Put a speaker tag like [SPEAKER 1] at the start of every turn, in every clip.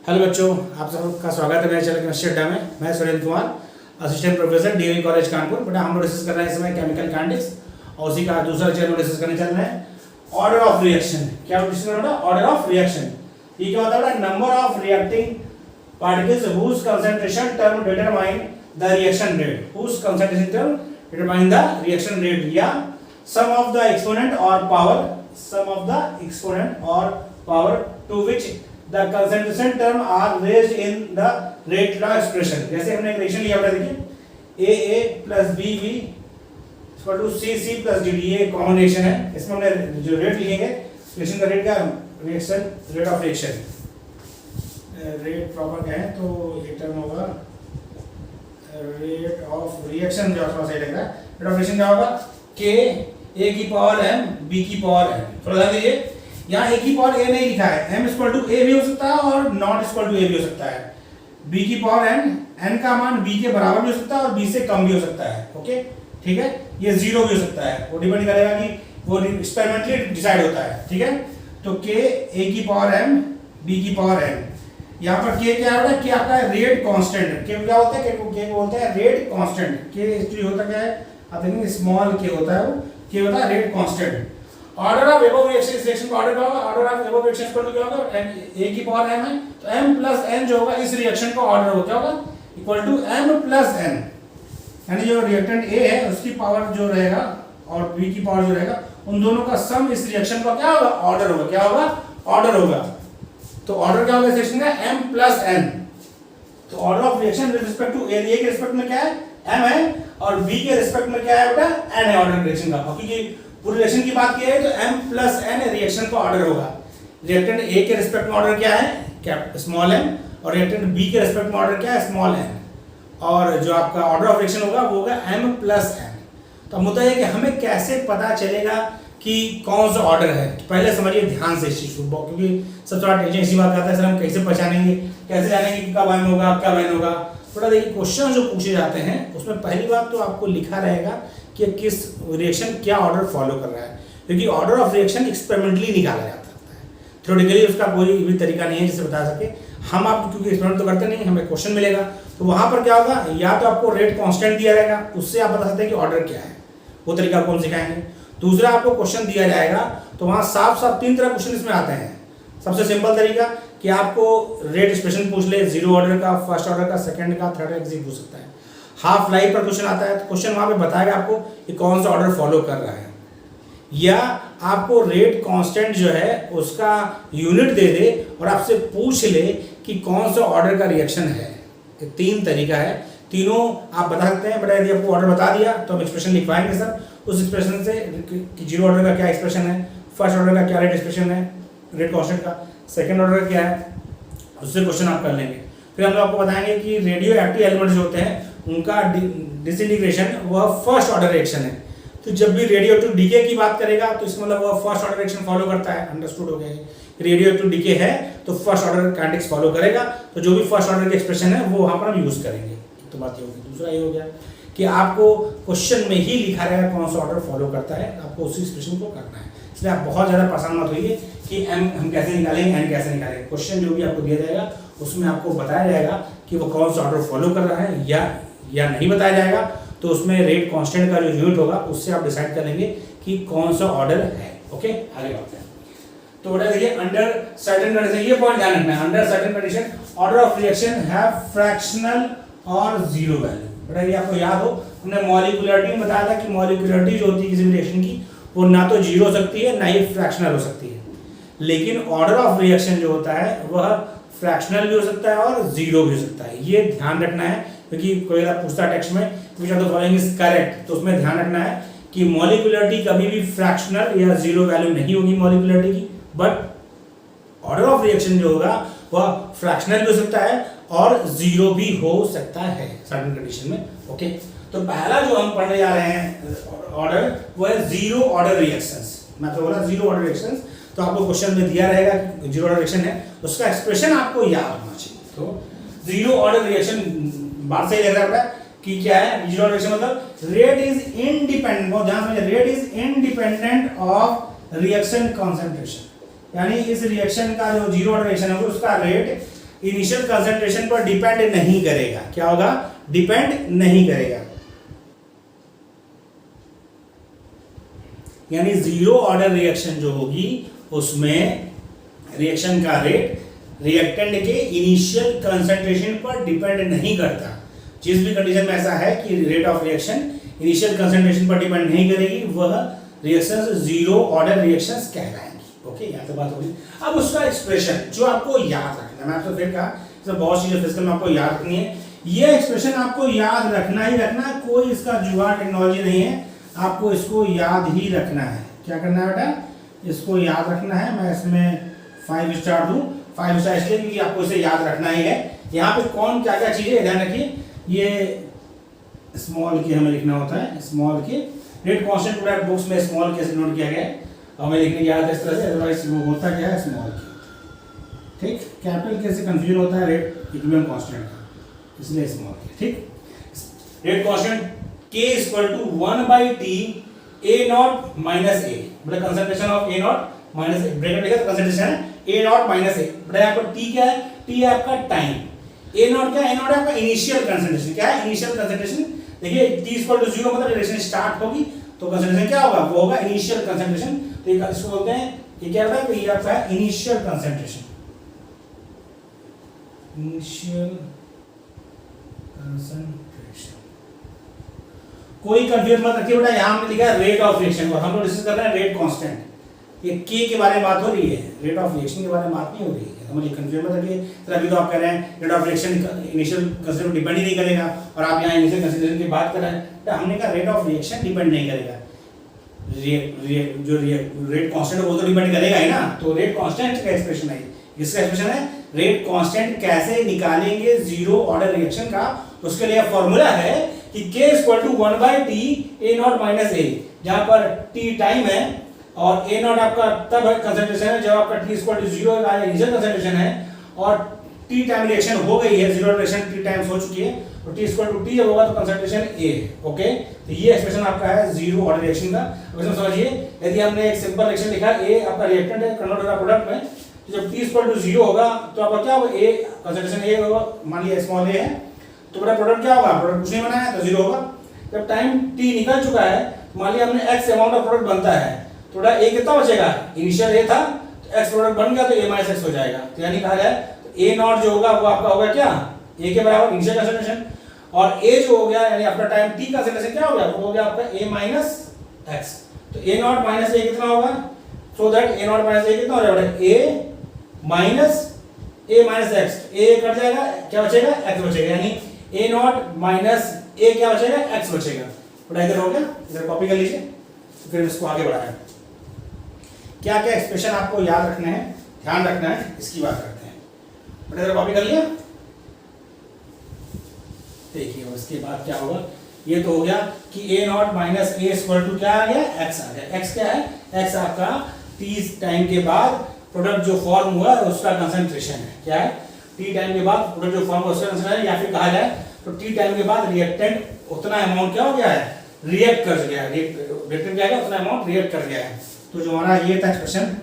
[SPEAKER 1] Hello बच्चों, आप सबका स्वागत है मेरे चैनल केमिस्ट्री अड्डा में। मैं Surendra Kumar, assistant professor DAV college Kanpur. बेटा हम लोग डिस्कस कर रहे हैं इस समय केमिकल काइनेटिक्स और उसी का दूसरा चैप्टर डिस्कस करने चल रहे हैं ऑर्डर ऑफ रिएक्शन। क्या डिस्कस कर रहे हैं? Order of reaction. ये क्या होता है? Number of reacting particles whose concentration term determine the reaction rate. Whose concentration term determine the reaction rate, या सम ऑफ द एक्सपोनेंट और power, sum of the exponent और power to which the concentration term are raised in the rate law expression। जैसे हमने एक reaction लिया, देखिए AA plus BB equal to CC plus DD, ये common reaction है। इसमें हमने जो रेट लिखेंगे रिएक्शन का रेट, क्या reaction rate of reaction, rate proper क्या है तो ये टर्म होगा रेट ऑफ रिएक्शन। जो आपको सही लग रहा है, रेट ऑफ रिएक्शन क्या होगा? K A की पावर m B की पावर m। थोड़ा ध्यान दीजिए, यहाँ a की पावर a नहीं लिखा है, m इक्वल टू a भी हो सकता है और नॉट इक्वल टू a भी हो सकता है। b की पावर n का मान b के बराबर भी हो सकता है और b से कम भी हो सकता है। ओके, ठीक है। ये जीरो भी हो सकता है, वो डिपेंड करेगा कि वो एक्सपेरिमेंटली डिसाइड होता है। ठीक है, तो k a की पावर m b की पावर n। यहाँ पर k क्या है? k आपका रेट कांस्टेंट है। k क्या होता है? k को बोलते हैं रेट कांस्टेंट। k एक्चुअली होता क्या है? आप देखेंगे स्मॉल k होता है, वो k होता है rate constant. Order of above reaction, इस रिएक्शन का ऑर्डर क्या होगा? Order of above reaction equal to क्या होगा? a की पावर m है, तो m प्लस n जो होगा इस रिएक्शन का ऑर्डर होगा, क्या होगा? Equal to m plus n। यानी जो रिएक्टेंट a है उसकी पावर जो रहेगा और b की पावर जो रहेगा, उन दोनों का सम इस रिएक्शन का क्या होगा? ऑर्डर होगा। क्या होगा? ऑर्डर होगा। तो ऑर्डर क्या होगा इस रिएक्शन का? m plus n। तो order of reaction with respect to a के रिस्पेक्ट में क्या है? m है, और b के रिस्पेक्ट में क्या है बेटा? n है ऑर्डर रिएक्शन का। क्योंकि पूरी रिएक्शन की बात की है तो m प्लस n रिएक्शन का ऑर्डर होगा। रिएक्टेंट a के रिस्पेक्ट में ऑर्डर क्या है? कैप स्मॉल m, और रिएक्टेंट b के रिस्पेक्ट में ऑर्डर क्या है? Small n। और जो आपका ऑर्डर ऑफ रिएक्शन होगा वो होगा m प्लस n। तो मुद्दा ये कि हमें कैसे पता चलेगा कि कौन सा ऑर्डर है। तो पहले समझिए ध्यान से इस चीज को, क्योंकि सब थोड़ा टेंशन इसी बात का आता है, सर हम कैसे पहचानेंगे, कैसे जानेंगे कि कब m होगा कब n होगा। थोड़ा देखिए, क्वेश्चन जो पूछे जाते हैं उसमें पहली बात तो आपको लिखा रहेगा कि किस रिएक्शन क्या ऑर्डर फॉलो कर रहा है, क्योंकि ऑर्डर ऑफ रिएक्शन एक्सपेरिमेंटली निकाला जाता है। थ्योरेटिकली उसका कोई भी तरीका नहीं है जिससे बता सके हम। आप क्योंकि एक्सपेरिमेंट तो करते नहीं, हमें क्वेश्चन मिलेगा तो वहां पर क्या होगा? या तो आपको रेट कांस्टेंट दिया जाएगा, उससे आप बता सकते हैं कि ऑर्डर क्या है, वो तरीका आपको हम सिखाएंगे। दूसरा, आपको क्वेश्चन दिया जाएगा तो वहां साफ साफ तीन तरह क्वेश्चन इसमें आते हैं। सबसे सिंपल तरीका कि आपको रेट एक्सप्रेशन पूछ ले, जीरो ऑर्डर का, फर्स्ट ऑर्डर का, सेकंड का, थर्ड का पूछ सकता है। हाफ लाइफ पर क्वेश्चन आता है तो क्वेश्चन वहां पे बताएगा आपको कि कौन सा ऑर्डर फॉलो कर रहा है। या आपको रेट कांस्टेंट जो है उसका यूनिट दे दे और आपसे पूछ ले कि कौन सा ऑर्डर का रिएक्शन है। ये तीन तरीका है, तीनों आप बता सकते हैं। बट यदि आपको ऑर्डर बता दिया तो हम एक्सप्रेशन लिखवाएंगे सर, उस एक्सप्रेशन से कि जीरो ऑर्डर का क्या एक्सप्रेशन है, फर्स्ट ऑर्डर का क्या रेट एक्सप्रेशन है रेट कांस्टेंट का, सेकंड ऑर्डर का क्या है, उससे क्वेश्चन आप कर लेंगे। फिर हम लोग आपको बताएंगे कि रेडियो एक्टिव एलिमेंट्स जो होते हैं उनका डिसइंटीग्रेशन वह फर्स्ट ऑर्डर रिएक्शन है। तो जब भी रेडियो टू डीके की बात करेगा तो इसका मतलब वह फर्स्ट ऑर्डर रिएक्शन फॉलो करता है। अंडरस्टूड हो गया? रेडियो टू डीके है तो फर्स्ट ऑर्डर काइनेटिक्स फॉलो करेगा, तो जो भी फर्स्ट ऑर्डर के एक्सप्रेशन है वो वहां पर हम यूज करेंगे। तो बात ये होगी। दूसरा ये हो गया कि आपको क्वेश्चन में ही लिखा रहेगा कौन सा ऑर्डर फॉलो करता है, आपको उसी एक्सप्रेशन को करना है। इसलिए आप बहुत ज्यादा परेशान मत होइए कि m हम कैसे निकालेंगे, n कैसे निकालेंगे। क्वेश्चन जो भी आपको दिया जाएगा उसमें आपको बताया जाएगा कि वो कौन सा ऑर्डर फॉलो कर रहा है या नहीं बताया जाएगा, तो उसमें रेट कांस्टेंट का जो यूनिट होगा उससे आप डिसाइड कर लेंगे कि कौन सा ऑर्डर है। ओके, आगे बढ़ते हैं। तो बेटा देखिए, अंडर सर्टेन कंडीशन, ये पॉइंट ध्यान रखना है, under certain condition order of reaction have fractional और जीरो वैल्यू। बेटा ये आपको याद हो, हमने मॉलिक्यूलरिटी में बताया था कि मॉलिक्यूलरिटी जो होती है किसी भी रिएक्शन की वो ना तो जीरो हो सकती है ना ही फ्रैक्शनल हो सकती है, लेकिन ऑर्डर ऑफ रिएक्शन जो होता है वह फ्रैक्शनल भी हो सकता है और जीरो भी हो सकता है। ये ध्यान रखना है, क्योंकि कोई अगर पूछता है टेक्स्ट में which of the following is correct, तो उसमें ध्यान रखना है कि मॉलिक्यूलरिटी कभी भी फ्रैक्शनल या जीरो वैल्यू नहीं होगी मॉलिक्यूलरिटी की, बट ऑर्डर ऑफ रिएक्शन जो होगा वह फ्रैक्शनल भी हो सकता है और जीरो भी हो सकता है सर्टेन कंडीशन में। ओके, तो पहला जो हम पढ़ने जा रहे हैं ऑर्डर वो है जीरो ऑर्डर रिएक्शंस। मैं तो बोला जीरो ऑर्डर रिएक्शंस, तो आपको क्वेश्चन में दिया रहेगा कि जीरो ऑर्डर रिएक्शन है, उसका एक्सप्रेशन आपको याद होना चाहिए। तो जीरो ऑर्डर रिएक्शन, बात सही लग रहा है कि क्या है जीरो ऑर्डर रिएक्शन? मतलब रेट इज इंडिपेंडेंट, बहुत ध्यान समझिए, rate is independent of reaction concentration. यानी इस रिएक्शन का जो जीरो ऑर्डर रिएक्शन है उसका रेट इनिशियल कंसंट्रेशन पर डिपेंड नहीं करेगा। क्या होगा? डिपेंड नहीं करेगा। यानी जीरो ऑर्डर रिएक्शन जो होगी उसमें रिएक्शन का रेट रिएक्टेंट के इनिशियल कंसंट्रेशन पर डिपेंड नहीं करता। जिस भी कंडीशन में ऐसा है कि rate of reaction initial concentration पर डिपेंड नहीं करेगी, वह रिएक्शंस जीरो ऑर्डर रिएक्शंस कहलाएंगी। ओके, यहाँ तो बात होगी। अब उसका एक्सप्रेशन जो आपको याद रखना है, मैं आपसे फिर कहा इसमें बहुत चीजें फिजिकल में आपको याद रखनी है। ये एक्सप्रेशन आपको याद रखना ही रखना, कोई इसका जुगाड़ टेक्नोलॉजी नहीं है, आपको इसको याद ही रखना है। क्या करना है बेटा? इसको याद रखना है। मैं इसमें 5 स्टार दूं, 5 स्टार इसलिए क्योंकि आपको इसे याद रखना ही है। यहाँ पे कौन क्या क्या चीजें ध्यान रखिए, ये स्मॉल के हमें लिखना होता है, स्मॉल के रेट कांस्टेंट पूरा बुक्स में स्मॉल के नोट किया गया है, हमें लिखने की आदत है इस तरह से, अदरवाइज वो होता क्या है स्मॉल के। ठीक, कैपिटल के से कंफ्यूजन होता है रेट इक्विलिब्रियम कांस्टेंट का, इसलिए स्मॉल के। ठीक, rate constant K equal to 1/T A not minus A, मतलब concentration of A not minus A, bracket लिखा तो कंसंट्रेशन है A नॉट माइनस A, बड़ा यहाँ पर T क्या है? T है आपका टाइम, A नॉट क्या है? A नॉट है आपका इनिशियल कंसंट्रेशन। क्या है इनिशियल कंसंट्रेशन? देखिए T इक्वल टू 0 मतलब रिएक्शन स्टार्ट होगी तो कंसंट्रेशन क्या होगा? वो होगा इनिशियल कंसंट्रेशन। तो ये इसको बोलते हैं, ये क्या होता है? ये आपका है इनिशियल कंसंट्रेशन, इनिशियल कंसंट्रेशन। कोई कंफ्यूज मत रखिए बेटा, यहां हमने लिखा है रेट ऑफ रिएक्शन और हम लोग डिस्कस कर रहे हैं रेट कांस्टेंट। ये के के बारे में बात हो रही है, रेट ऑफ रिएक्शन के बारे में बात नहीं हो रही है। हम ये कंफ्यूज मत रखिए। सर अभी तो आप कह रहे हैं rate of reaction initial concentration depend ही नहीं करेगा और आप यहां इनिशियल कंसंट्रेशन की बात कर रहे हैं, तो हमने कहा रेट ऑफ रिएक्शन डिपेंड नहीं करेगा, जो रेट कांस्टेंट है वो तो डिपेंड करेगा ही ना। तो रेट कांस्टेंट का एक्सप्रेशन है, इसका एक्सप्रेशन है रेट कांस्टेंट कैसे निकालेंगे जीरो ऑर्डर रिएक्शन का। उसके लिए फॉर्मूला है कि K equal to 1/T A not minus A, जहां पर T टाइम है और A नॉट आपका तब कंसंट्रेशन है जब आपका T इक्वल टू 0 का इनिशियल कंसंट्रेशन है और T टाइम रिएक्शन हो गई है, जीरो रिएक्शन T टाइम्स हो चुकी है, तो T इक्वल टू T होगा तो कंसंट्रेशन A। ओके, तो ये एक्सप्रेशन आपका है जीरो ऑर्डर रिएक्शन का। अब इसमें समझिए, यदि हमने एक सिंपल रिएक्शन लिखा, A आपका रिएक्टेंट है, कन्वर्ट होगा प्रोडक्ट में, तो जब T इक्वल टू 0 होगा तो आपका क्या होगा? A कंसंट्रेशन A होगा, मान लिया स्मॉल a है, तो बड़ा प्रोडक्ट क्या होगा? प्रोडक्ट कुछ नहीं बना है तो 0 होगा। जब टाइम t निकल चुका है, मान लिया हमने x अमाउंट ऑफ प्रोडक्ट बनता है, तो बड़ा a कितना बचेगा? इनिशियल a था तो x प्रोडक्ट बन गया तो a माइनस x हो जाएगा। तो यानी कहा जाए तो a नॉट जो होगा वो आपका होगा क्या? a के बराबर इनिशियल कंसंट्रेशन, और a जो हो गया यानी आपका टाइम t का कंसंट्रेशन क्या हो गया? वो हो गया आपका a माइनस x। तो a नॉट माइनस a कितना होगा? So that a not minus a कितना हो जाएगा? a minus x, a cut जाएगा, क्या बचेगा? x बचेगा, यानी a नॉट माइनस a क्या बचेगा? x बचेगा। बड़ा इधर हो गया, इधर कॉपी कर लीजिए, तो फिर इसको आगे बढ़ाएं। क्या क्या एक्सप्रेशन आपको याद रखने हैं, ध्यान रखना है, इसकी बात करते हैं। बड़ा इधर कॉपी कर लिया। देखिए उसके बाद क्या होगा? ये तो हो गया कि a not minus a equal to क्या आ गया? x आ गया। x क्या है? x आपका 30 टाइम के बाद प्रोडक्ट जो फॉर्म हुआ उसका कंसंट्रेशन है। क्या है? T टाइम के बाद प्रोडक्ट जो फॉर्म हुआ उसका कंसंट्रेशन है, या फिर कहा जाए तो T टाइम के बाद रिएक्टेंट उतना अमाउंट क्या हो गया है? रिएक्ट कर गया है, रिएक्टेंट क्या है? उतना अमाउंट रिएक्ट कर गया है। तो जो हमारा ये था expression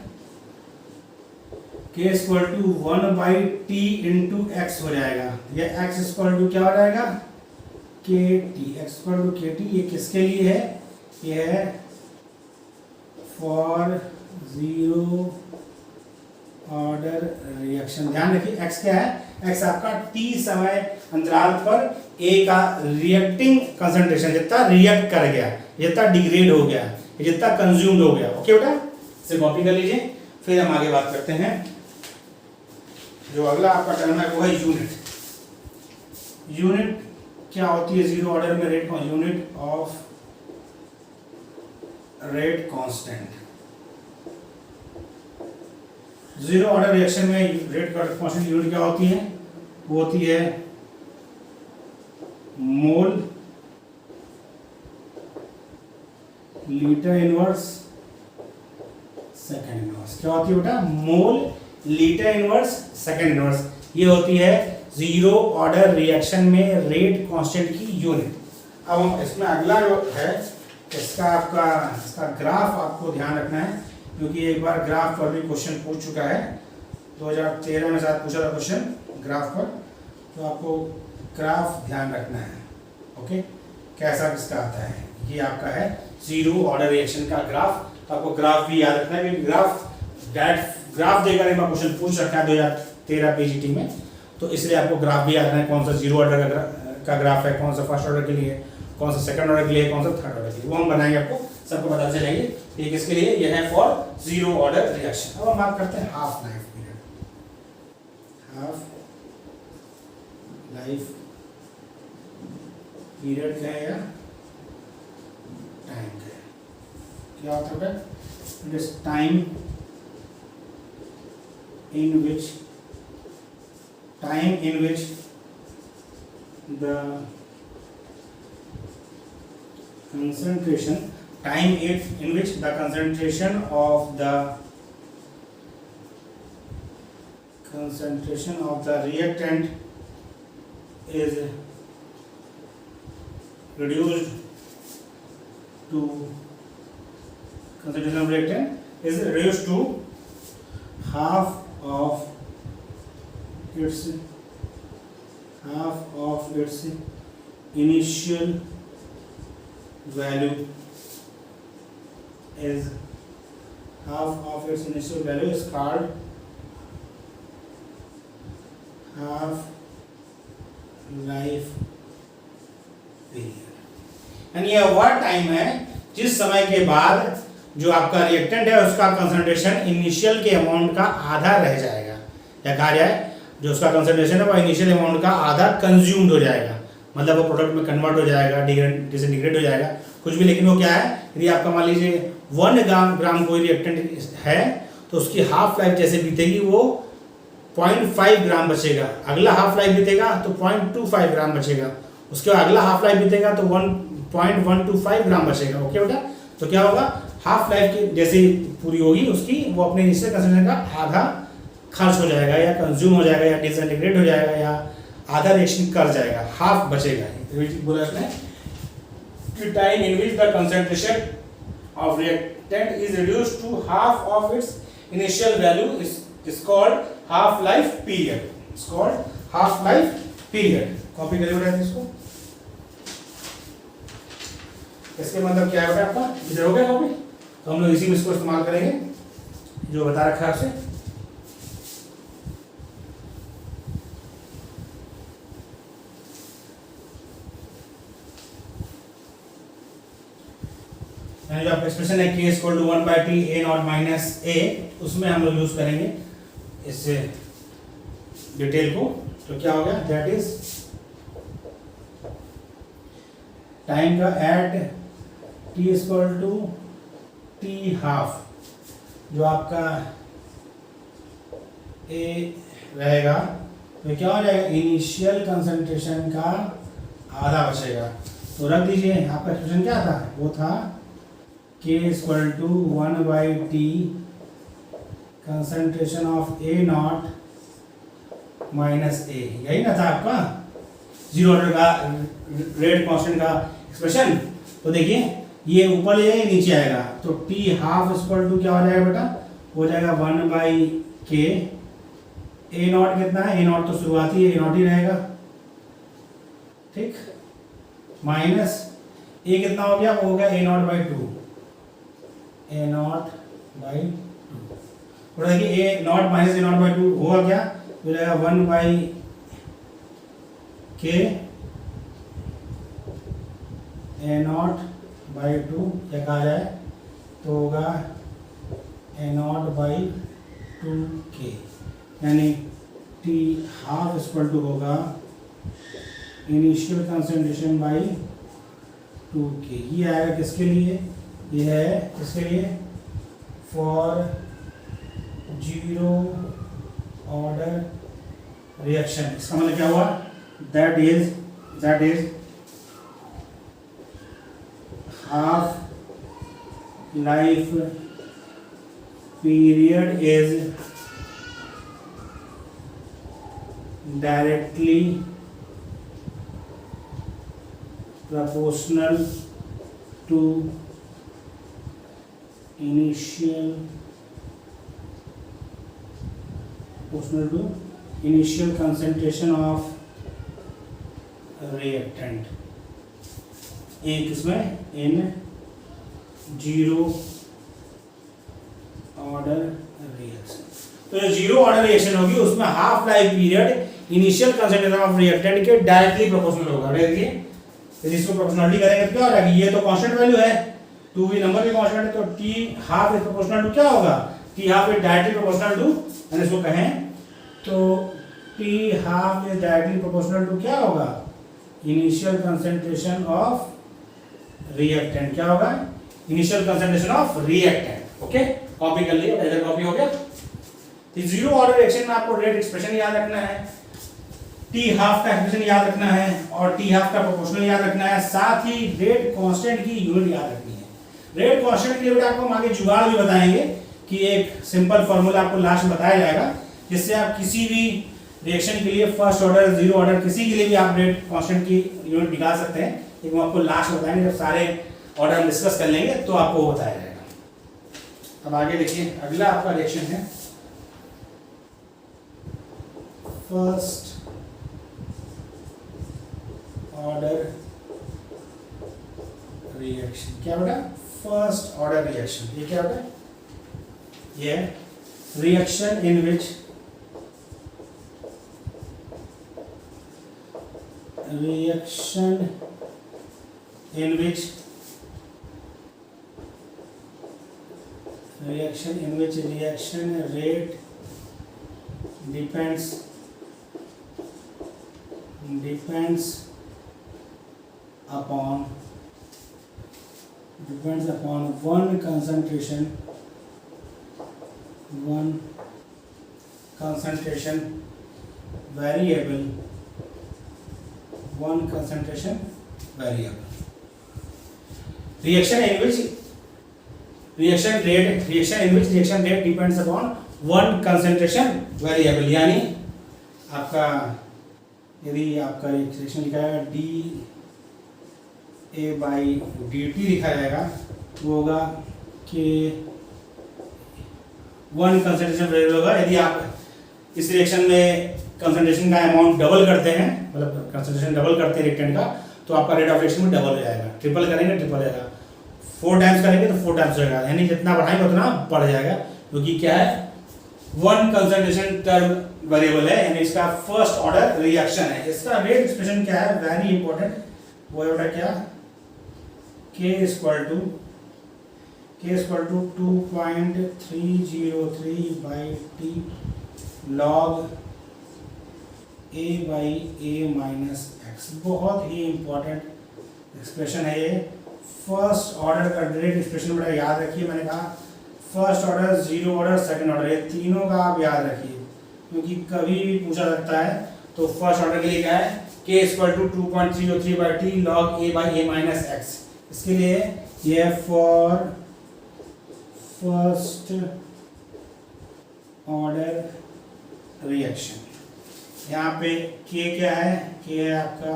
[SPEAKER 1] K equal to 1/T into x हो जाएगा, या x इक्वल टू क्या हो जाएगा? KT, x equal to KT। ये किसके लिए है? ये है फॉर जीरो ऑर्डर रिएक्शन। ध्यान रखिए x क्या है? x आपका t समय अंतराल पर a का रिएक्टिंग कंसंट्रेशन, जितना रिएक्ट कर गया, जितना डिग्रेड हो गया, जितना कंज्यूम्ड हो गया। ओके बेटा, इसे कॉपी कर लीजिए, फिर हम आगे बात करते हैं। जो अगला आपका टर्म है वो है यूनिट। यूनिट क्या होती है जीरो ऑर्डर में? Rate unit of rate constant. Zero order reaction में रेट कांस्टेंट यूनिट क्या होती है? वो होती है mole litre inverse second inverse. क्या होती है बेटा? Mole litre inverse second inverse. ये होती है जीरो ऑर्डर रिएक्शन में रेट कांस्टेंट की यूनिट। अब हम इसमें अगला जो है इसका ग्राफ आपको ध्यान रखना है, क्योंकि एक बार ग्राफ पर भी क्वेश्चन पूछ चुका है, 2013 में साथ पूछा था क्वेश्चन ग्राफ पर, तो आपको ग्राफ ध्यान रखना है। ओके, कैसा किसका आता है, ये आपका है जीरो ऑर्डर रिएक्शन का ग्राफ। तो आपको ग्राफ भी याद रखना है क्योंकि ग्राफ देकर एक क्वेश्चन पूछ रखा है 2013 पीजीटी में, तो इसलिए आपको ग्राफ भी याद रखना है, कौन सा जीरो ऑर्डर का ग्राफ है, कौन सा फर्स्ट ऑर्डर के लिए, कौन सा सेकंड ऑर्डर के लिए, कौन सा थर्ड ऑर्डर के लिए, वो हम बनाएंगे, आपको सबको पता चलेंगे। ये किसके लिए, ये है फॉर जीरो ऑर्डर रिएक्शन। अब हम बात करते हैं half life period. Half life period क्या है या टाइम का है, क्या होता है, it is time in which the concentration of the reactant is reduced to half of its initial value is called half life period। यानी यह वह टाइम है जिस समय के बाद जो आपका रिएक्टेंट है उसका कंसंट्रेशन इनिशियल के अमाउंट का आधा रह जाएगा, या कहा जाए जो उसका कंसंट्रेशन है वो इनिशियल अमाउंट का आधा कंज्यूम्ड हो जाएगा, मतलब वो प्रोडक्ट में कन्वर्ट हो जाएगा, डिसइंटीग्रेट हो जाएगा कुछ भी, लेकिन वो क्या है, यदि आपका मान लीजिए 1 ग्राम कोई रिएक्टेंट है तो उसकी हाफ लाइफ जैसे बीतेगी वो 0.5 ग्राम बचेगा, अगला हाफ लाइफ बीतेगा तो 0.25 ग्राम बचेगा, उसके बाद अगला हाफ लाइफ बीतेगा तो 1.125 ग्राम बचेगा। ओके बेटा, तो क्या होगा, हाफ लाइफ की जैसे पूरी होगी उसकी वो अपने इनिशियल कंसंट्रेशन का आधा खर्च हो जाएगा या कंज्यूम हो जाएगा या डिसइंटीग्रेट हो जाएगा या आधा रिएक्शन कर जाएगा, हाफ बचेगा। बोला इसने कि time in which the concentration of reactant is reduced to half of its initial value is called half life period, is called half life period. Copy करिए बेटा इसको, इसके मतलब क्या है बेटा आपका, इधर हो गया कॉपी, तो हम लोग इसी में इसको इस्तेमाल करेंगे जो बता रखा है आपसे। जो आपका एक्सप्रेशन है k equal to 1/t a not minus a, उसमें हम लोग यूज करेंगे इस डिटेल को। तो क्या हो गया, दैट इज टाइम का at t equal to t half, जो आपका a रहेगा तो क्या हो जाएगा, इनिशियल कंसंट्रेशन का आधा बचेगा। तो रख दीजिए, आपका एक्सप्रेशन क्या था, वो था k equal to 1/t concentration of a not minus a, यही ना था आपका जीरो ऑर्डर का रेट कांस्टेंट का एक्सप्रेशन। तो देखिए ये ऊपर ले जाएगा नीचे आएगा, तो t हाफ इक्वल टू क्या हो जाएगा बेटा, हो जाएगा 1/k, a नॉट कितना है, a नॉट तो शुरुआती है, a नॉट ही रहेगा, ठीक, माइनस a कितना हो गया, वो हो गया a नॉट/2, a नॉट/2। और देखिए a नॉट माइनस a नॉट/2 होगा क्या, हो जाएगा 1/k a नॉट/2, क्या कहा जाए तो होगा a नॉट/2k, यानी t हाफ इक्वल टू होगा इनिशियल कंसंट्रेशन बाई 2k। ये आएगा किसके लिए, ये है किसके लिए, फॉर जीरो ऑर्डर रिएक्शन। इसका मतलब क्या हुआ, that is half life period is directly proportional to initial initial concentration of reactant एक इसमें इन जीरो ऑर्डर रिएक्शन। तो जो जीरो ऑर्डर रिएक्शन होगी उसमें half life period initial concentration of reactant के डायरेक्टली प्रोपोर्शनल होगा। देखिए इसको प्रोपोर्शनलिटी करेंगे तो क्या हो रहा है, ये तो कांस्टेंट वैल्यू है, 2v नंबर भी कांस्टेंट है, तो t half is proportional to क्या होगा, t half is directly proportional to, मैंने इसको कहें तो t half is directly proportional to क्या होगा, इनिशियल कंसंट्रेशन ऑफ रिएक्टेंट। क्या होगा, initial concentration of reactant. Okay, copy कर लिया, इधर कॉपी हो गया। तो जीरो ऑर्डर रिएक्शन में आपको रेट एक्सप्रेशन याद रखना है, टी हाफ का एक्सप्रेशन याद रखना है और टी हाफ का प्रोपोर्शनल याद रखना है, साथ ही रेट कांस्टेंट की यूनिट याद रखनी है। रेट कांस्टेंट की यूनिट आपको हम आगे जुगाड़ भी बताएंगे कि एक सिंपल फार्मूला आपको लास्ट में बताया जाएगा जिससे आप किसी भी रिएक्शन के लिए फर्स्ट ऑर्डर, जीरो ऑर्डर, किसी के लिए भी आप रेट कांस्टेंट की यूनिट निकाल सकते हैं। लेकिन आपको लास्ट बताएंगे, जब सारे ऑर्डर हम डिस्कस कर लेंगे तो आपको वो बताया जाएगा। अब आगे देखिए, अगला आपका रिएक्शन है फर्स्ट ऑर्डर रिएक्शन। क्या बेटा, फर्स्ट ऑर्डर रिएक्शन। ये क्या बेटा, ये reaction in which reaction in which reaction rate depends upon one concentration variable, one concentration variable. Reaction in which reaction rate depends upon one concentration variable। यानी आपका यदि आपका रिएक्शन लिखा है D A by D T लिखा जाएगा वो होगा कि वन कंसंट्रेशन वेरिएबल होगा। यदि आप इस रिएक्शन में कंसंट्रेशन का अमाउंट डबल करते हैं, मतलब कंसंट्रेशन डबल करते हैं रिएक्टेंट का, तो आपका रेट ऑफ रिएक्शन में डबल हो जाएगा। ट्रिपल करेंगे ट्रिपल हो जाएगा, 4 टाइम्स करेंगे तो 4 टाइम्स हो जाएगा, यानी जितना बढ़ाएंगे उतना बढ़ जाएगा, क्योंकि क्या है, वन कंसंट्रेशन टर्म वेरिएबल है, यानी इसका फर्स्ट ऑर्डर रिएक्शन है। इसका रेट एक्सप्रेशन क्या है, वेरी इंपॉर्टेंट, वो है क्या, K equal to 2.303 by t log a by a minus x. बहुत ही इंपॉर्टेंट एक्सप्रेशन है ये। फर्स्ट ऑर्डर का डायरेक्ट एक्सप्रेशन बड़ा याद रखिए, मैंने कहा first order, zero order, second order, ये तीनों का आप याद रखिए क्योंकि कभी भी पूछा सकता है। तो फर्स्ट ऑर्डर के लिए क्या है, k equal to 2.303 by t log a by a minus x. इसके लिए ये फॉर फर्स्ट ऑर्डर रिएक्शन, यहाँ पे k क्या है, k है आपका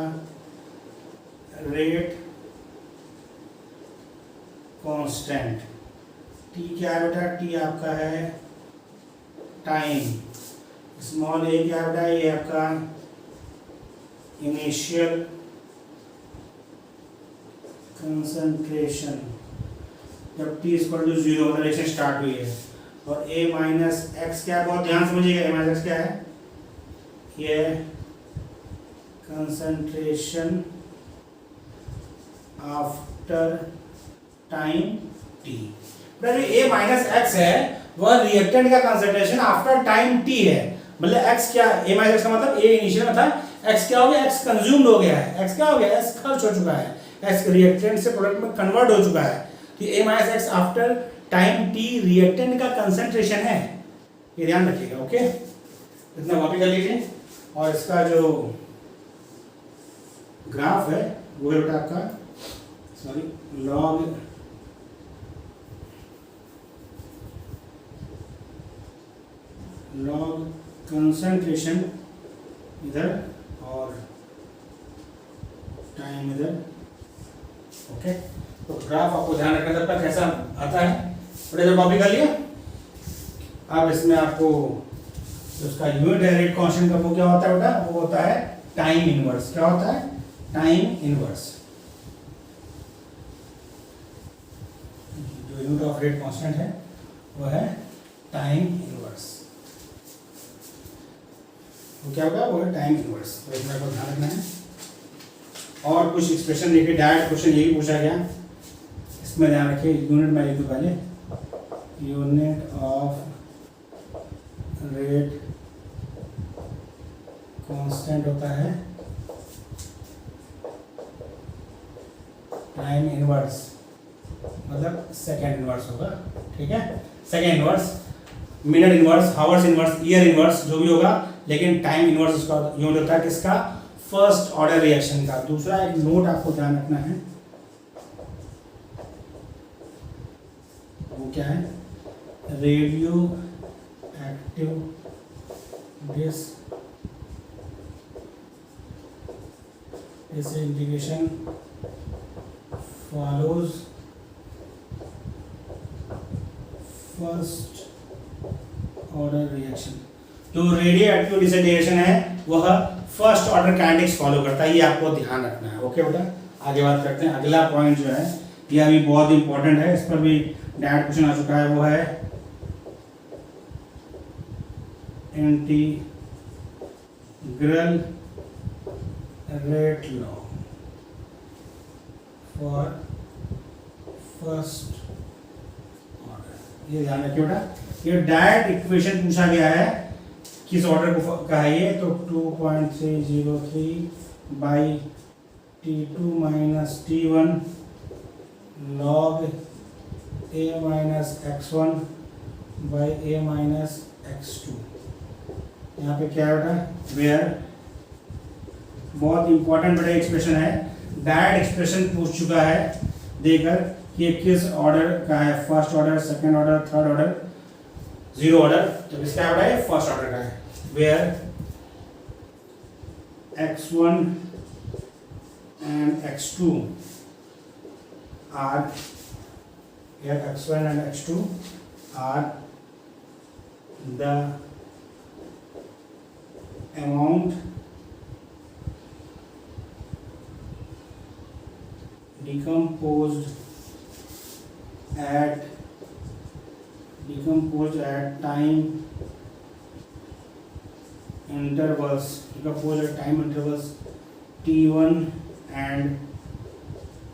[SPEAKER 1] रेट कांस्टेंट, t क्या है बेटा, t आपका है टाइम, स्मॉल a क्या है बेटा, ये आपका इनिशियल कंसंट्रेशन जब t equal to 0 reaction start हुई है, और a माइनस एक्स क्या है, बहुत ध्यान समझिएगा, a माइनस एक्स क्या है, ये concentration after time t। a minus x है वह रिएक्टेंट का कंसंट्रेशन आफ्टर टाइम t है। मतलब x क्या, a माइनस एक्स का मतलब a इनिशियल में था, x क्या हो गया, x कंज्यूम्ड हो गया है, x क्या हो गया, x खर्च हो चुका है, x रिएक्टेंट से प्रोडक्ट में कन्वर्ट हो चुका है। तो a minus x after time t reactant का कंसंट्रेशन है, ये ध्यान रखिएगा। ओके, इतना कॉपी कर लीजिए। और इसका जो ग्राफ है वो है बेटा आपका, सॉरी, लॉग कंसंट्रेशन इधर और टाइम इधर। ओके, तो ग्राफ आपको ध्यान रखना तब तक कैसा आता है, बड़े जब कॉपी कर लिया। अब इसमें आपको तो उसका यूनिट रेट कांस्टेंट का वो क्या होता है बेटा, वो होता है टाइम इनवर्स। क्या होता है? Time inverse. जो यूनिट ऑफ रेट कांस्टेंट है वो है टाइम इनवर्स। वो क्या होगा? वो है टाइम इनवर्स। तो इतना को ध्यान रखना है। और कुछ एक्सप्रेशन देखिए, डायरेक्ट क्वेश्चन यही पूछा गया, इसमें ध्यान रखिए। यूनिट में लिख दो पहले, यूनिट ऑफ रेट कांस्टेंट होता है टाइम इनवर्स, मतलब सेकेंड इनवर्स होगा। ठीक है, second inverse, minute inverse, hours inverse, year inverse, जो भी होगा, लेकिन टाइम इनवर्स उसका यूनिट होता है किसका? फर्स्ट ऑर्डर रिएक्शन का। दूसरा एक नोट आपको ध्यान रखना है, वो क्या है? Radio active disintegration follows first order reaction. जो रेडियो एक्टिव डिसोसिएशन है वह फर्स्ट ऑर्डर काइनेटिक्स फॉलो करता है, ये आपको ध्यान रखना है। ओके बेटा, आगे बात करते हैं। अगला पॉइंट जो है ये अभी बहुत इंपॉर्टेंट है, इस पर भी डायरेक्ट क्वेश्चन आ चुका है, वो है integral rate law for first order. ये ध्यान रखिए बेटा, ये डायरेक्ट इक्वेशन पूछा गया है, किस ऑर्डर को का है ये? तो 2.303 by T2 minus T1 log a minus x1 by a minus x2। यहाँ पे क्या होगा? वेयर, बहुत इंपॉर्टेंट बड़ा एक्सप्रेशन है, डायरेक्ट एक्सप्रेशन पूछ चुका है देकर कि ये किस ऑर्डर का है, first order, second order, third order, zero order. तो किसका ऑर्डर है? फर्स्ट ऑर्डर का है। Where x1 and x2 are, here x1 and x2 are the amount decomposed at time intervals T1 and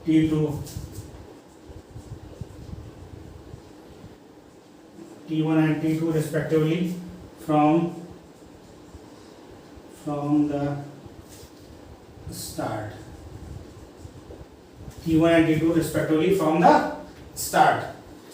[SPEAKER 1] T2 respectively from the start। T1 and T2 respectively from the start।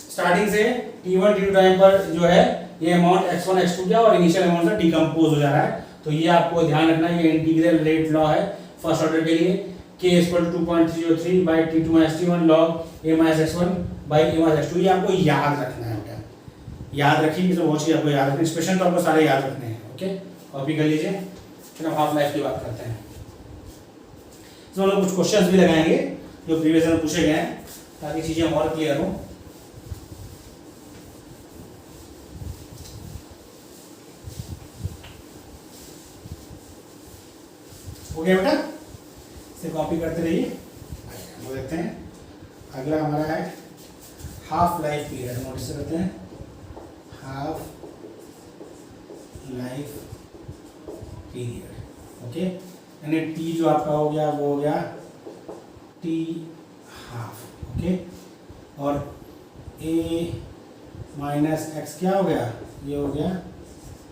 [SPEAKER 1] Starting से T1 T2 time पर जो है ये amount x1 x2 क्या और initial amount से decompose हो जा रहा है। तो ये आपको ध्यान रखना है, ये इंटीग्रल रेट लॉ है फर्स्ट ऑर्डर के लिए। k = 2.303 by T2 minus T1 log a minus x1 by a minus x2। ये आपको याद रखना है बेटा, याद रखिए, इसमें बहुत चीज़ आपको याद रखना है, एक्सप्रेशन तो आपको सारे याद रखने हैं। ओके, कॉपी कर लीजिए। फिर हम हाफ लाइफ की बात करते हैं। इसमें हम लोग कुछ क्वेश्चंस भी लगाएंगे जो प्रीवियस में पूछे गए हैं, ताकि चीज़ें और क्लियर हो। हो गया बेटा, इसे कॉपी करते रहिए। वो देखते हैं अगला हमारा है हाफ लाइफ पीरियड। नोटिस करते हैं हाफ लाइफ पीरियड। ओके, यानी टी जो आपका हो गया वो हो गया टी हाफ। ओके, और ए माइनस एक्स क्या हो गया? ये हो गया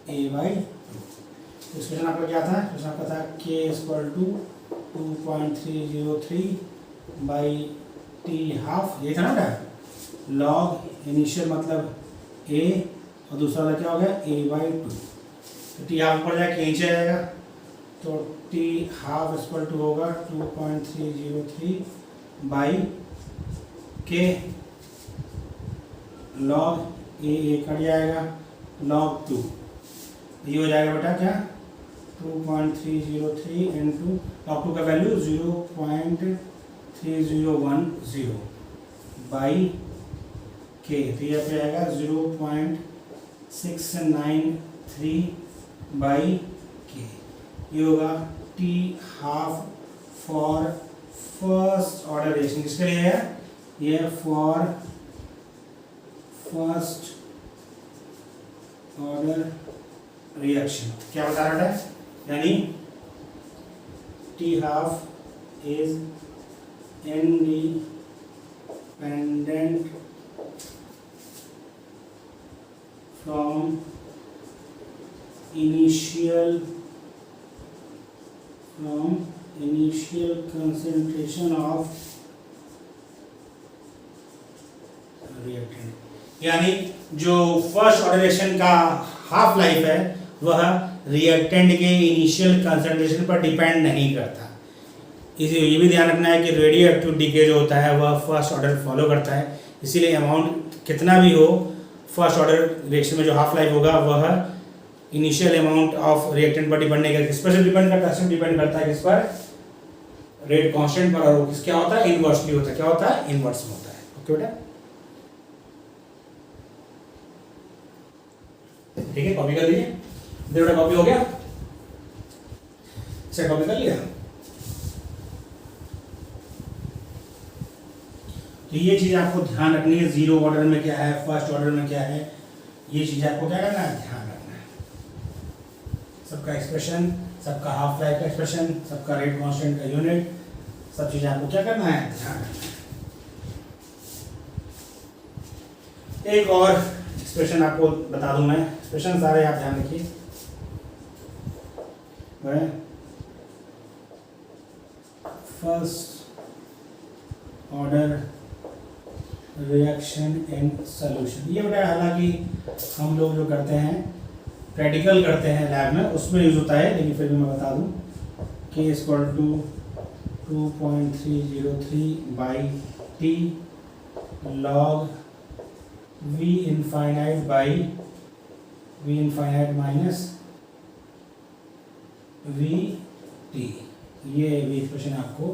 [SPEAKER 1] ए बाई। इस क्वेश्चन आपका क्या था? क्वेश्चन आपका था k = 2.303 बाई टी हाफ, ये था ना बेटा। लॉग इनिशियल मतलब a और दूसरा वाला क्या हो गया? a/2। तो टी हाफ पड़ जाएगा, नीचे आएगा, तो टी हाफ = होगा 2.303 बाई के लॉग a कट जाएगा log 2। ये हो जाएगा बेटा क्या? 2.303 इंटू log 2 का वैल्यू 0.3010 बाई के, तो ये पे आएगा 0.693 बाई के, ये होगा T half for first order reaction. किसके लिए है ये? For first order reaction. क्या बता रहा है? यानी T half is independent from initial concentration of reactant। यानी जो फर्स्ट ऑर्डर रिएक्शन का हाफ लाइफ है वह रिएक्टेंट के इनिशियल कंसंट्रेशन पर डिपेंड नहीं करता। इसे ये भी ध्यान रखना है कि रेडियो एक्टिव डीके जो होता है वह फर्स्ट ऑर्डर फॉलो करता है, इसीलिए अमाउंट कितना भी हो फर्स्ट ऑर्डर रिएक्शन में जो हाफ लाइफ होगा वह इनिशियल अमाउंट ऑफ रिएक्टेंट पर डिपेंड नहीं करता। किस पर से डिपेंड करता है? सिर्फ डिपेंड करता है किस पर? रेट कांस्टेंट पर। और वो किस क्या होता है? इनवर्सली होता है। क्या होता है? इनवर्स में होता है। ओके बेटा, ठीक है, कॉपी कर लीजिए। बेटा कॉपी हो गया? इसे कॉपी कर लिया। तो ये चीज आपको ध्यान रखनी है, जीरो ऑर्डर में क्या है, फर्स्ट ऑर्डर में क्या है, ये चीज आपको क्या करना है? ध्यान रखना है। सबका एक्सप्रेशन, सबका हाफ लाइफ का एक्सप्रेशन, सबका रेट कांस्टेंट का यूनिट, सब चीजें आपको क्या करना है? ध्यान रखना है। एक और एक्सप्रेशन आपको बता दूं मैं, एक्सप्रेशन सारे आप ध्यान रखिए। First order reaction in solution, ये बेटा हालांकि हम लोग जो करते हैं प्रैक्टिकल करते हैं लैब में उसमें यूज होता है, लेकिन फिर भी मैं बता दूं कि equal to 2.303 by t log v infinite by v infinite minus v t. ये भी एक्सप्रेशन आपको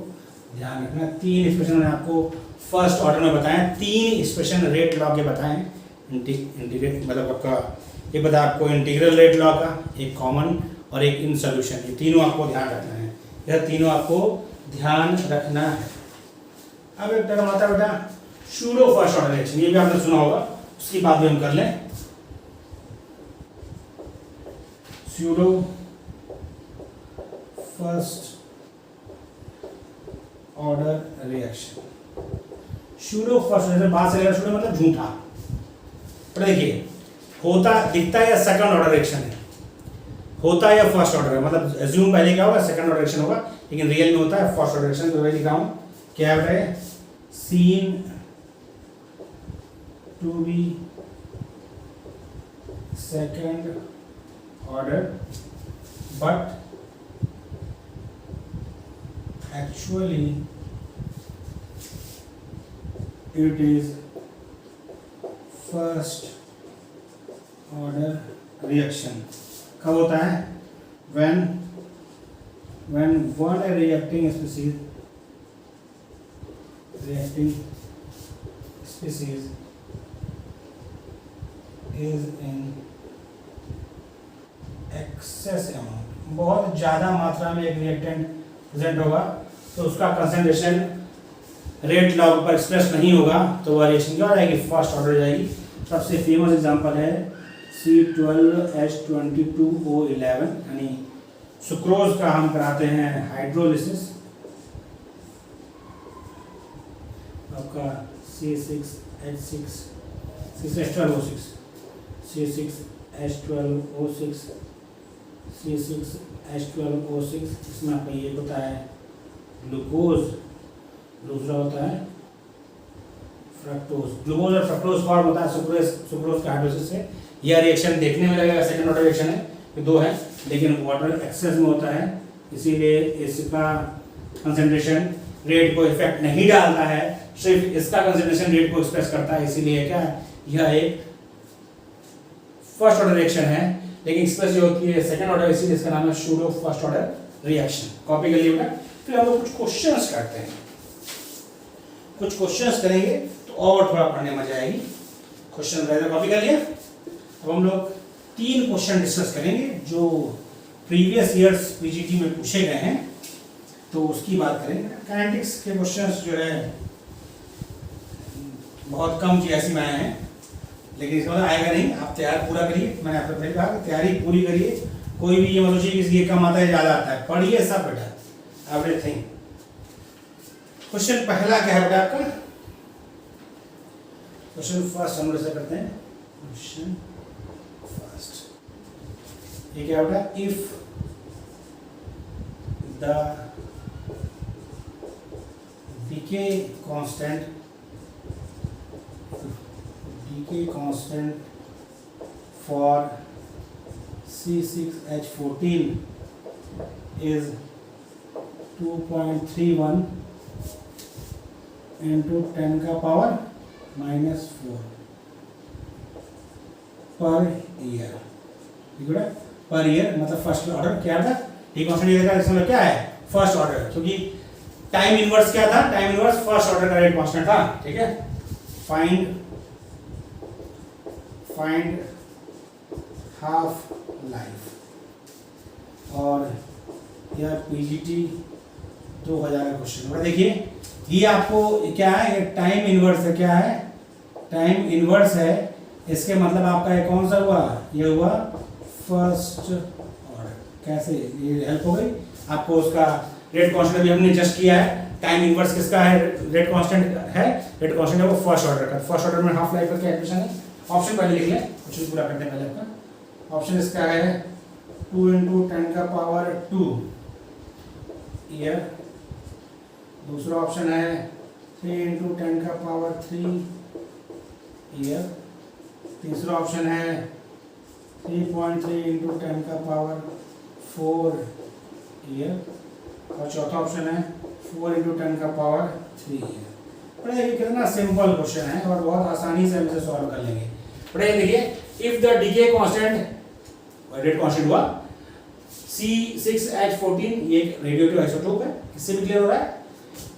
[SPEAKER 1] ध्यान रखना। तीन एक्सप्रेशन मैंने आपको फर्स्ट ऑर्डर में बताएं, तीन एक्सप्रेशन रेट लॉ के बताएं। इंटीग्रेट मतलब आपका ये बता आपको इंटीग्रल रेट लॉ का, एक कॉमन और एक इन सॉल्यूशन, ये तीनों आपको ध्यान रखना है। यह तीनों आपको ध्यान रखना है। अब एक टर्म आता है बेटा सूडो फर्स्ट ऑर्डर रिएक्शन, ये भी आपने सुना होगा, उसकी बात भी हम कर लें। Pseudo first order reaction, pseudo first order बात से लेकर सूडो मतलब झूठा। पर देखिए होता दिखता है या सेकंड ऑर्डर रिएक्शन है, होता है या फर्स्ट ऑर्डर है, मतलब एज्यूम पहले क्या होगा? सेकंड ऑर्डर रिएक्शन होगा, लेकिन रियल में होता है फर्स्ट ऑर्डर रिएक्शन। तो मैं लिख रहा हूं क्या है? Seen to be second order but actually it is first order reaction. कब होता है? when one reacting species is in excess amount, बहुत ज़्यादा मात्रा में एक रिएक्टेंट प्रेजेंट होगा तो उसका कंसंट्रेशन रेट लॉग पर एक्सप्रेस नहीं होगा, तो वह रिएक्शन क्या हो जाएगी? फर्स्ट ऑर्डर जाएगी। सबसे फेमस एग्जांपल है C12H22O11, यानी सुक्रोज का हम कराते हैं हाइड्रोलिसिस, आपका C6H12O6 C6H12O6, इसमें आपका ये होता है ग्लूकोज, दूसरा होता है फ्रक्टोज। ग्लूकोज और फ्रक्टोज फॉर्म होता है सुक्रोज का हाइड्रोलिसिस से। यह रिएक्शन देखने में लगेगा सेकंड ऑर्डर रिएक्शन है, ये दो है, लेकिन वाटर एक्सेस में होता है, इसीलिए इसका कंसंट्रेशन रेट को इफेक्ट नहीं डालता है, सिर्फ इसका कंसंट्रेशन रेट को एक्सप्रेस करता है। इसीलिए क्या है? यह एक फर्स्ट ऑर्डर रिएक्शन है, लेकिन एक्सप्रेस जो होती है सेकंड ऑर्डर, इसीलिए इसका नाम है pseudo first order reaction. Copy कर लीजिएगा। फिर हम लोग कुछ क्वेश्चंस करते हैं, कुछ क्वेश्चंस करेंगे तो और थोड़ा पढ़ने में मजा आएगी। क्वेश्चन कॉपी कर लिया। अब हम लोग तीन क्वेश्चन डिस्कस करेंगे जो प्रीवियस ईयर्स पीजीटी में पूछे गए हैं, तो उसकी बात करेंगे। काइनेटिक्स के क्वेश्चंस जो है बहुत कम जीएससी में आए हैं, लेकिन इसका मतलब आएगा नहीं। आप तैयार पूरा करिए, मैंने आपको पहले कहा कि तैयारी पूरी करिए। कोई भी ये मत सोचिए कि ये कम आता है ज़्यादा आता है, पढ़िए सब बेटा एवरीथिंग। क्वेश्चन पहला क्या है बेटा आपका? क्वेश्चन फर्स्ट हम ऐसा करते हैं। क्वेश्चन फर्स्ट ये क्या बेटा? If the decay constant for C6H14 is 2.31 into 10 का पावर -4 पर ईयर। ठीक है, पर ईयर मतलब फर्स्ट ऑर्डर क्या था? डी कांस्टेंट ये देखा, इसमें क्या है? फर्स्ट ऑर्डर, क्योंकि टाइम इनवर्स क्या था? टाइम इनवर्स फर्स्ट ऑर्डर का रेट कांस्टेंट था। ठीक है, फाइंड हाफ लाइफ, और यह पीजीटी 2000 का क्वेश्चन है। देखिए ये आपको क्या है? ये टाइम इनवर्स है। क्या है? टाइम इनवर्स है। इसके मतलब आपका ये कौन सा हुआ? ये हुआ फर्स्ट ऑर्डर। कैसे ये हेल्प हो गई आपको? उसका रेट कांस्टेंट अभी हमने जस्ट किया है। टाइम इनवर्स किसका है? रेट कांस्टेंट है। रेट कांस्टेंट है वो फर्स्ट ऑर्डर का। फर्स्ट ऑर्डर में हाफ लाइफ का क्या एक्सप्रेशन है? ऑप्शन पहले लिख लें, क्वेश्चन पूरा करते हैं पहले आपका। ऑप्शन इसका है 2 × 10 का पावर 2 ईयर। दूसरा ऑप्शन है 3 × 10 का पावर 3 ईयर। तीसरा ऑप्शन है 3.3 × 10 का पावर 4 ईयर। और चौथा ऑप्शन है 4 × 10 का पावर 3 ईयर। बड़ा ये कितना सिंपल क्वेश्चन है और बहुत आसानी से हम इसे सॉल्व कर लेंगे। बड़ा ये देखिए, if the decay constant rate constant हुआ C6H14, ये एक रेडियोएक्टिव आइसोटोप है, इससे भी क्लियर हो रहा है,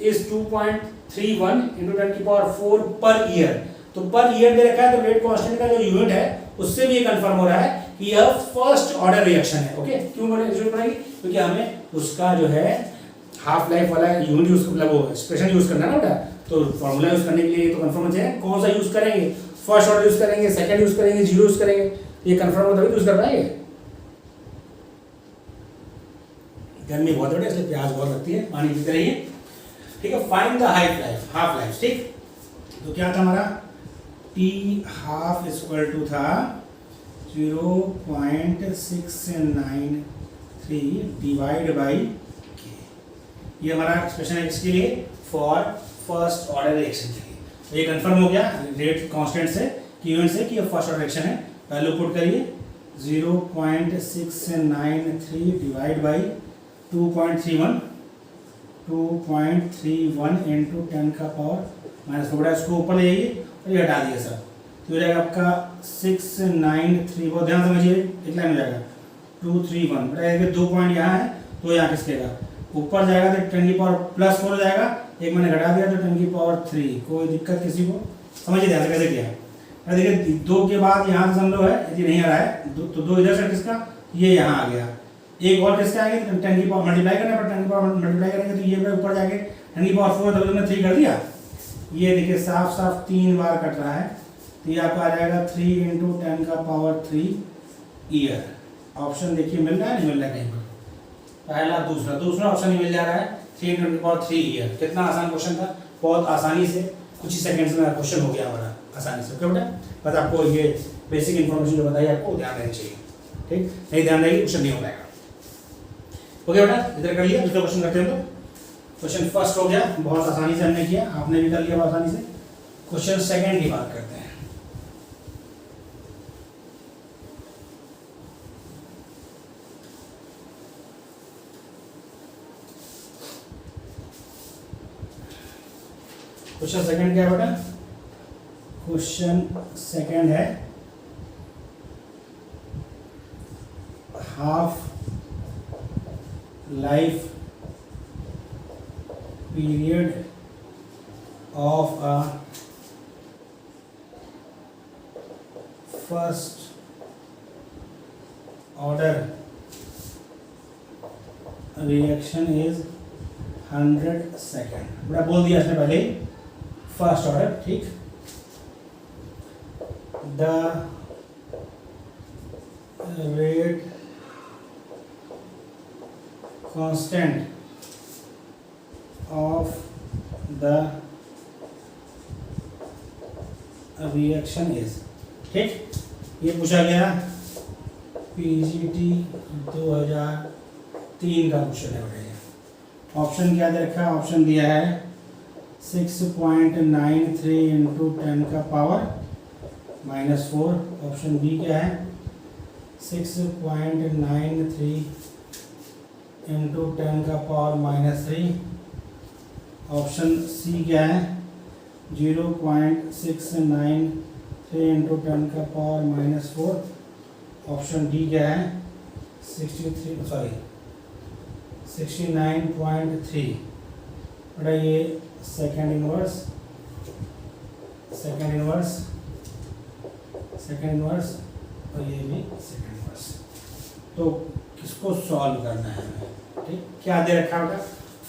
[SPEAKER 1] इज 2.31 × 10 की पावर 4 पर ईयर। तो पर ईयर दे रखा है, तो रेट कांस्टेंट का जो यूनिट है उससे भी ये कंफर्म हो रहा है कि यह फर्स्ट ऑर्डर रिएक्शन है। ओके, क्यों पड़ेगी? क्योंकि हमें उसका जो है हाफ लाइफ वाला यूनिट यूज, मतलब वो एक्सप्रेशन यूज करना है ना बेटा। तो फॉर्मूला यूज करने के लिए तो कंफर्म चाहिए कौन सा यूज करेंगे। फर्स्ट ऑर्डर यूज करेंगे, सेकंड यूज करेंगे, जीरो यूज करेंगे, ये कंफर्म हो तभी यूज कर पाएंगे। गर्मी बहुत है इसलिए प्यास बहुत लगती है, पानी पीते रहिए। ठीक है, फाइंड द हाफ लाइफ। ठीक, तो क्या था हमारा? टी हाफ इक्वल टू था 0.693 डिवाइड बाई के। ये हमारा एक्सप्रेशन है इसके लिए, फॉर फर्स्ट ऑर्डर रिएक्शन के लिए। तो ये कंफर्म हो गया रेट कांस्टेंट से, यूनिट से, कि ये फर्स्ट ऑर्डर रिएक्शन है। वैल्यू पुट करिए 0.693 डिवाइड बाई 2.31 into 10 का पावर -4। इसको ऊपर ले जाइए और ये हटा दिया सब, तो हो जाएगा आपका 693। बहुत ध्यान समझिए, एक लाइन हो जाएगा 231। बेटा 2 पॉइंट यहाँ है तो यहाँ किसकेगा ऊपर जाएगा, तो 10 की पावर +4 हो जाएगा। एक मैंने घटा दिया तो 10 की पावर 3। कोई दिक्कत किसी को? समझिए ध्यान से कैसे किया है। देखिए 2 के बाद यहाँ से समझो है, यदि नहीं आ रहा है तो 2 इधर से किसका, ये यहाँ आ गया। एक और किसका आएगा, तो 10 की पावर मल्टीप्लाई करना पड़ता है। 10 की पावर मल्टीप्लाई करेंगे तो ये ऊपर जाके 10 की पावर 4, तब तुमने 3 कर दिया। ये देखिए साफ साफ 3 बार कट रहा है, तो ये आपका आ जाएगा 3 × 10 का पावर 3 ईयर। ऑप्शन देखिए मिल रहा है, नहीं मिल रहा है कहीं पर? पहला दूसरा ऑप्शन ही मिल जा रहा है, 3 × 10 की पावर 3 ईयर। कितना आसान क्वेश्चन था, बहुत आसानी से कुछ ही सेकंड्स में क्वेश्चन हो गया हमारा आसानी से। ओके बेटा, बस आपको ये बेसिक इन्फॉर्मेशन जो बताइए आपको ध्यान रहनी चाहिए। ठीक, नहीं ध्यान रहेगी क्वेश्चन नहीं हो पाएगा। ओके बेटा, इधर कर लिया। दूसरा क्वेश्चन करते हैं तो क्वेश्चन फर्स्ट हो गया, बहुत आसानी से हमने किया, आपने भी कर लिया बहुत आसानी से। क्वेश्चन सेकंड की बात करते हैं। क्वेश्चन सेकंड क्या है बेटा? क्वेश्चन सेकंड है half life period of a first order reaction is 100 second. बड़ा बोल दिया इसने पहले ही, फर्स्ट ऑर्डर, ठीक। The rate constant of the reaction is, ठीक। ये पूछा गया पीजीटी 2003 का क्वेश्चन है बेटा। ऑप्शन क्या दे रखा है? ऑप्शन दिया है 6.93 इंटू 10 का पावर -4। ऑप्शन बी क्या है? 6.93 इंटू 10 का पावर -3। ऑप्शन सी क्या है? 0.693 इंटू 10 का पावर -4। ऑप्शन डी क्या है? 69.3। बेटा ये second inverse, second inverse, second inverse और ये भी सेकेंड इनवर्स। तो किसको सॉल्व करना है हमें, ठीक। क्या दे रखा है बेटा?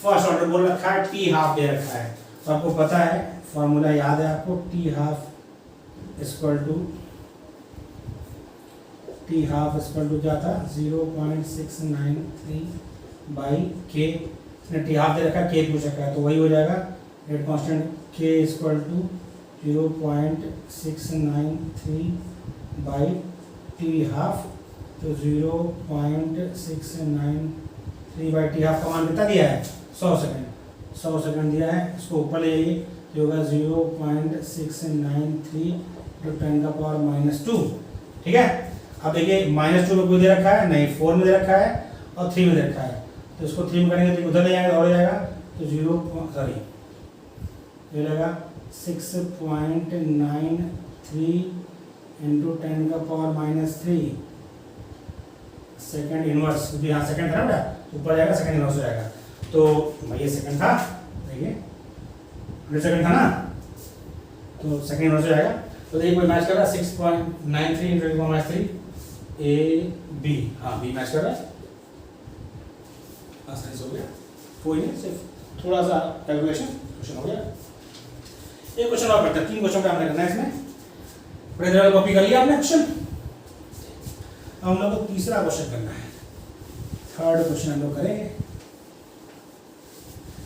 [SPEAKER 1] फर्स्ट ऑर्डर बोल रखा है, टी हाफ दे रखा है। तो आपको पता है, फॉर्मूला याद है आपको, टी हाफ इक्वल टू क्या था? 0.693 बाई के। इसने टी हाफ दे रखा है, के पूछ रखा है, तो वही हो जाएगा rate constant K equal to 0.693 by t half. तो 0.693 बाई टी हाफ का मान कितना दिया है? 100 सेकेंड, 100 सेकेंड दिया है। इसको ऊपर ले जाइए, जो होगा 0.693 तो 10 का पावर -2, ठीक है। अब देखिए -2 में कोई दे रखा है नहीं, 4 में दे रखा है और 3 में दे रखा है। तो इसको 3 में करेंगे तो उधर ले जाएगा और जाएगा, तो ये लगेगा 6.93 इंटू 10 का पावर -3 सेकेंड इनवर्स, क्योंकि यहाँ सेकेंड था ना, ऊपर जाएगा सेकेंड इनवर्स हो जाएगा। तो ये सेकेंड था, देखिए 100 सेकेंड था ना, तो सेकेंड इनवर्स हो जाएगा। तो देखिए कोई मैच कर रहा है 6.93 इंटू 10 का पावर -3 ए बी, हाँ बी मैच कर रहा है, आसानी से हो गया। कोई नहीं, सिर्फ थोड़ा सा कैलकुलेशन, क्वेश्चन हो गया। एक क्वेश्चन और करते हैं, 3 क्वेश्चन का हमने करना है इसमें। प्रेजर कॉपी कर लिया आपने क्वेश्चन। अब हम लोग को तीसरा क्वेश्चन करना है, थर्ड क्वेश्चन हम लोग करेंगे।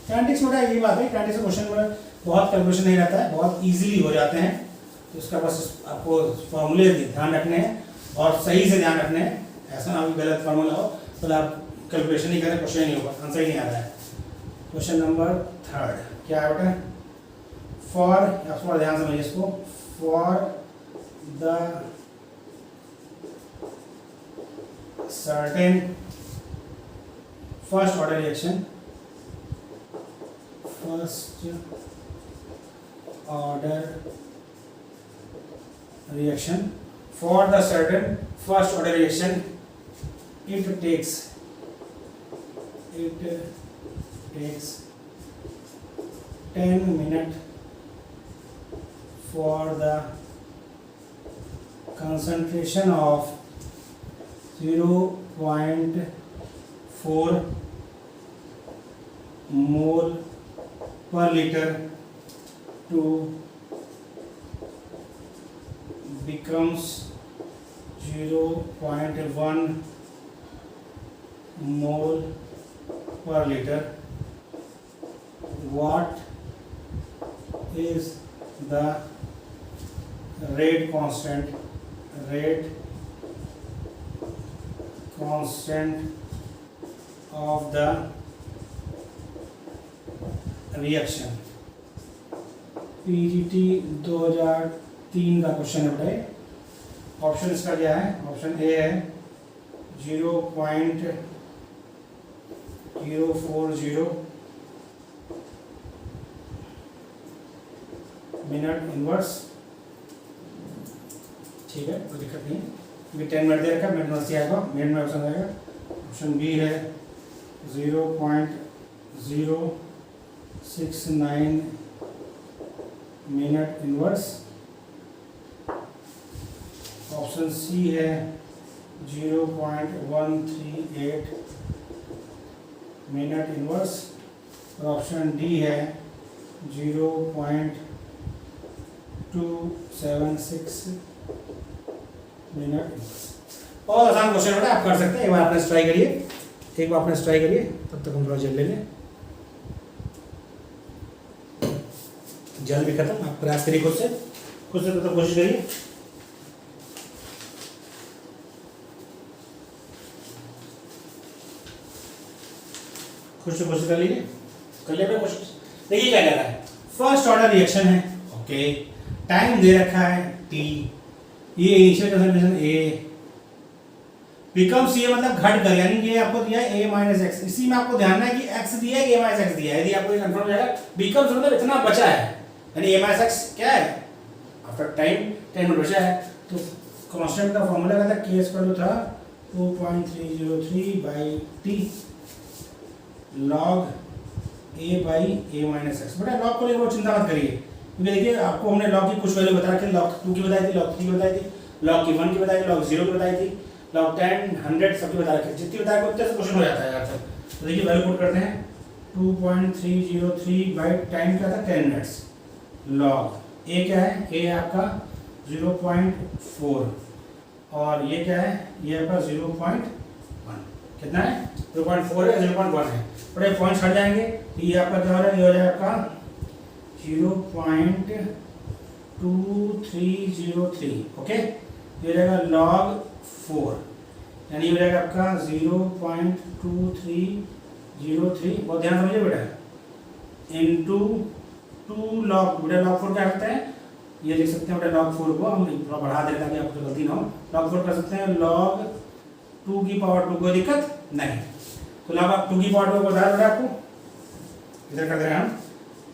[SPEAKER 1] कैंटिक्स में ये बात है, कैंटिक्स के क्वेश्चन में बहुत कैलकुलेशन नहीं रहता है, बहुत इजीली हो जाते हैं। तो इसका बस आपको फॉर्मूले ध्यान रखने हैं और सही से ध्यान रखने हैं, ऐसा ना भी गलत फॉर्मूला हो तो आप कैलकुलेशन नहीं करें, क्वेश्चन नहीं होगा, आंसर ही नहीं आ रहा है। क्वेश्चन नंबर 3 क्या है बेटा? फॉर, आप थोड़ा ध्यान समझिए इसको, for the certain first order reaction, first order reaction, for the certain first order reaction it takes 10 minutes for the concentration of 0.4 mole per liter to becomes 0.1 mole per liter. What is the rate constant of the reaction? PGT 2003 का question है बताइए। Option इसका क्या है? Option A है 0.040 minute inverse, ठीक है, कोई दिक्कत नहीं है, क्योंकि 10 मिनट दे रखा है, मिनट इनवर्स ही आएगा, मिनट में ऑप्शन आएगा। ऑप्शन बी है 0.069 मिनट इनवर्स। ऑप्शन सी है 0.138 मिनट इनवर्स, और ऑप्शन डी है 0.276 मिनट इनवर्स। बहुत आसान क्वेश्चन बेटा, आप कर सकते हैं। एक बार आपने ट्राई करिए, तब तक हम थोड़ा जल ले लें। जल भी खत्म, आप प्रयास करिए खुद से तब तक कोशिश करिए। कोशिश कर लीजिए, कर ले कोशिश। देखिए क्या कह रहा है, फर्स्ट ऑर्डर रिएक्शन है, ओके, टाइम दे रखा है टी, ये इनिशियल कंसंट्रेशन ए बिकम्स, ये मतलब घट कर, यानी ये आपको दिया है a माइनस एक्स, इसी में आपको ध्यान है कि x दिया है, a माइनस एक्स दिया है। यदि आपको ये कंफर्म हो जाएगा, बिकम्स मतलब इतना बचा है, यानी a माइनस एक्स क्या है, आफ्टर टाइम 10 मिनट बचा है। तो कांस्टेंट का फॉर्मूला क्या था, k स्क्वायर था 2.303 by T log a by a minus x. बेटा लॉग को लेकर चिंता मत करिए, क्योंकि देखिए आपको हमने लॉग की कुछ वैल्यू बता रखी है, log 2 की बताई थी, log 3 की बताई थी, log की 1 की बताई थी, log 0 की बताई थी, log 10 100 सबकी बता रखी है। जितनी बताया उतने से क्वेश्चन हो जाता है आंसर। तो देखिए वैल्यू पुट करते हैं, 2.303 बाई टाइम क्या था 10 मिनट्स, log a क्या है, a है आपका 0.4 और ये क्या है, ये आपका 0.1, कितना है 0.4 है, 0.1 है। बड़े पॉइंट्स हट जाएंगे, तो ये आपका क्या हो रहा है, ये हो जाएगा आपका 0.2303, ओके, ये हो जाएगा log 4, यानी ये हो जाएगा आपका 0.2303, बहुत ध्यान समझिए बेटा, इनटू 2 log, बेटा log 4 क्या करते हैं, ये लिख सकते हैं बेटा log 4 को हम थोड़ा बढ़ा देते हैं ताकि आपको गलती ना हो। log 4 कर सकते हैं log 2 की पावर 2, कोई दिक्कत नहीं। तो log 2 की पावर 2 को बता बेटा आपको, इधर कर दे रहे हैं हम,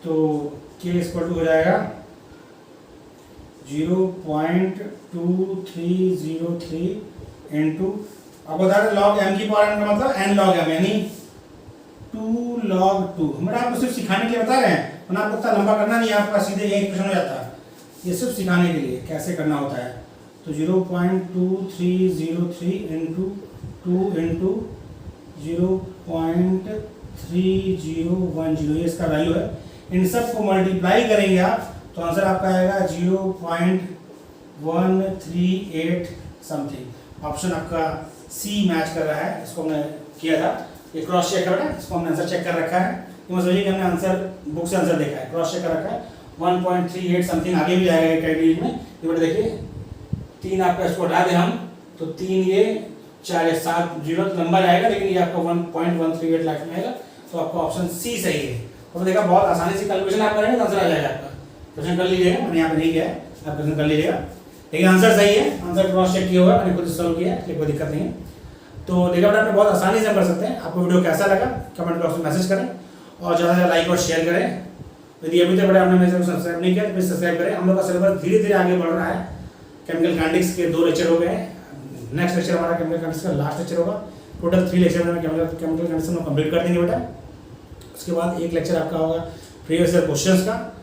[SPEAKER 1] तो k इक्वल टू हो जाएगा 0.2303 इंटू, आपको बता रहे log m की पावर n का मतलब n log m, यानी 2 log 2। हमारा आपको सिर्फ सिखाने के लिए बता रहे हैं, वरना आपको इतना लंबा करना नहीं है, आपका सीधे एक क्वेश्चन हो जाता है। ये सिर्फ सिखाने के लिए कैसे करना होता है। तो 0.2303 इंटू 2 इंटू 0.3010, ये इसका वैल्यू है। इन सब को मल्टीप्लाई करेंगे आप, तो आंसर आपका आएगा 0.138 समथिंग। ऑप्शन आपका सी मैच कर रहा है, इसको हमने किया था, ये क्रॉस चेक कर रहा है, इसको हमने आंसर चेक कर रखा है। तो समझिए कि हमने आंसर बुक से आंसर देखा है, क्रॉस चेक कर रखा है, 1.38 समथिंग आगे भी जाएगा कैटेगरी में। ये बेटा देखिए 3 आपका इसको हटा दें हम, तो 3 ये 4 7 0 लंबा जाएगा, लेकिन ये आपका 1.138 लाख में आएगा। तो आपका ऑप्शन सी सही है। तो देखा बहुत आसानी से कैलकुलेशन आप करेंगे तो आंसर आ जाएगा आपका। क्वेश्चन कर लीजिएगा, मैंने यहाँ पे नहीं किया है, आप क्वेश्चन कर लीजिएगा, लेकिन आंसर सही है, आंसर क्रॉस चेक किया हुआ है, मैंने खुद सॉल्व किया है, कोई दिक्कत नहीं है। तो देखा बेटा आपने बहुत आसानी से कर सकते हैं। आपको वीडियो कैसा लगा कमेंट बॉक्स में मैसेज करें और ज़्यादा से ज़्यादा लाइक और शेयर करें। यदि अभी तक बड़ा आपने मेरे चैनल को सब्सक्राइब नहीं किया तो प्लीज़ सब्सक्राइब करें। हम लोग का सिलेबस धीरे धीरे आगे बढ़ रहा है। केमिकल काइनेटिक्स के 2 लेक्चर हो गए हैं, नेक्स्ट लेक्चर हमारा केमिकल काइनेटिक्स का लास्ट लेक्चर होगा। टोटल 3 लेक्चर में केमिकल काइनेटिक्स हम कंप्लीट कर देंगे बेटा। उसके बाद एक लेक्चर आपका होगा प्रीवियस ईयर क्वेश्चंस का।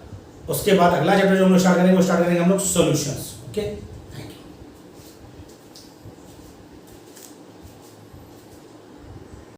[SPEAKER 1] उसके बाद अगला चैप्टर जो हम लोग स्टार्ट करेंगे वो स्टार्ट करेंगे हम लोग सॉल्यूशंस। ओके।